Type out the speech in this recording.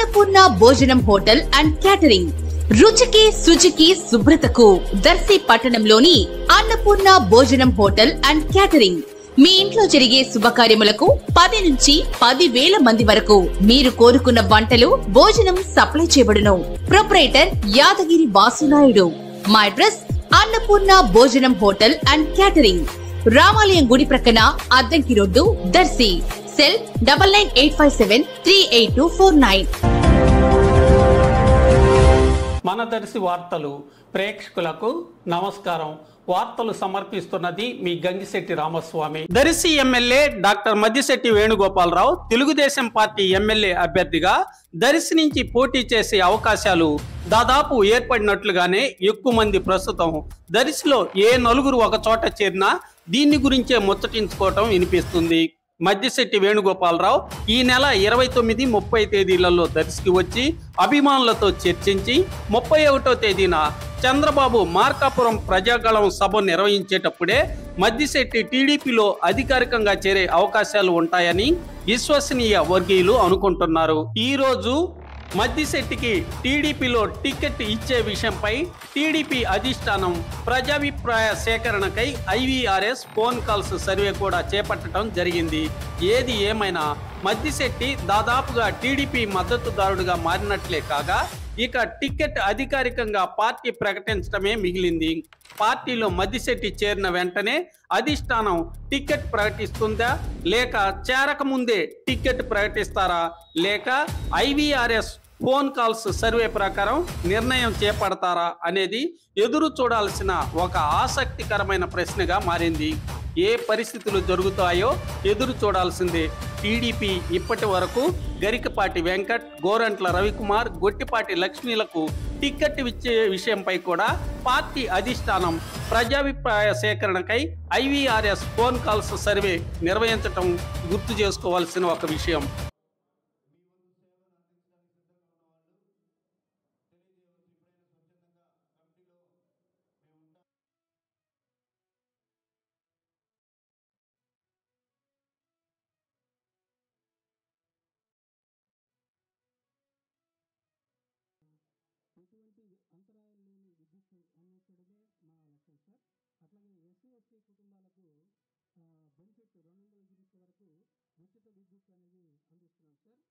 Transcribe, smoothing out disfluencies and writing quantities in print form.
అన్నపూర్ణ భోజనం hotel and catering. రుచికి శుచికి శుభ్రతకు దర్శి పట్టణంలోని అన్నపూర్ణ భోజనం హోటల్ అండ్ క్యాటరింగ్. మీ ఇంట్లో జరిగే శుభకార్యములకు 10 నుంచి 10,000 మంది వరకు మీరు కోరుకున్న వంటలు, భోజనం సప్లై చేయబడును. ప్రొపరేటర్ యాదగిరి వాసునాయుడు. మా అడ్రస్ అన్నపూర్ణ భోజనం హోటల్ అండ్ క్యాటరింగ్, రామాలయం గుడి ప్రక్కన, అద్దంకి రోడ్డు, దర్శి. సెల్ 9985738249. మన దర్శి వార్తలు ప్రేక్షకులకు నమస్కారం. వార్తలు సమర్పిస్తున్నది మీ Gangisetti Ramaswamy. Darsi MLA doctor Maddisetti Venugopalarao Telugu Desam party MLA అభ్యర్థిగా దర్శి నుంచి పోటీ చేసే అవకాశాలు దాదాపు ఏర్పడినట్లుగానే ఎక్కువ మంది ప్రస్తుతం దర్శిలో ఏ నలుగురు ఒక చోట చేరినా దీన్ని గురించే ముచ్చటించుకోవటం వినిపిస్తుంది. మద్దిశెట్టి వేణుగోపాలరావు ఈ నెల 29, 30 తేదీలలో దర్శికి వచ్చి అభిమానులతో చర్చించి 31వ తేదీన చంద్రబాబు మార్కాపురం ప్రజాగళం సభ నిర్వహించేటప్పుడే మద్దిశెట్టి టీడీపీలో అధికారికంగా చేరే అవకాశాలు ఉంటాయని విశ్వసనీయ వర్గీయులు అనుకుంటున్నారు. ఈ రోజు మద్దిశెట్టికి టీడీపీలో టికెట్ ఇచ్చే విషయంపై టీడీపీ అధిష్టానం ప్రజాభిప్రాయ సేకరణకై IVRS ఫోన్ కాల్స్ సర్వే కూడా చేపట్టడం జరిగింది. ఏది ఏమైనా మద్దిశెట్టి దాదాపుగా టీడీపీ మద్దతుదారుడుగా మారినట్లే కాగా ఇక టికెట్ అధికారికంగా పార్టీ ప్రకటించడమే మిగిలింది. పార్టీలో మద్దిశెట్టి చేరిన వెంటనే అధిష్టానం టికెట్ ప్రకటిస్తుందా, లేక చేరకముందే టికెట్ ప్రకటిస్తారా, లేక IVRS ఫోన్ కాల్స్ సర్వే ప్రకారం నిర్ణయం చేపడతారా అనేది ఎదురు చూడాల్సిన ఒక ఆసక్తికరమైన ప్రశ్నగా మారింది. ఏ పరిస్థితులు జరుగుతాయో ఎదురు చూడాల్సిందే. టీడీపీ ఇప్పటి వరకు గరికపాటి వెంకట్, గోరంట్ల రవికుమార్, గొట్టిపాటి లక్ష్మీలకు టికెట్ ఇచ్చే విషయంపై కూడా పార్టీ అధిష్టానం ప్రజాభిప్రాయ సేకరణకై IVRS ఫోన్ కాల్స్ సర్వే నిర్వహించడం గుర్తు చేసుకోవాల్సిన ఒక విషయం. ఎటువంటి అంతరాయం లేని విద్యుత్ అందించడమే మా లక్ష్యం సార్. అట్లాగే SC/ST కుటుంబాలకు బెనిఫిట్ 200 యూనిట్ల వరకు ఉచిత విద్యుత్ అనేది అందిస్తున్నాం సార్.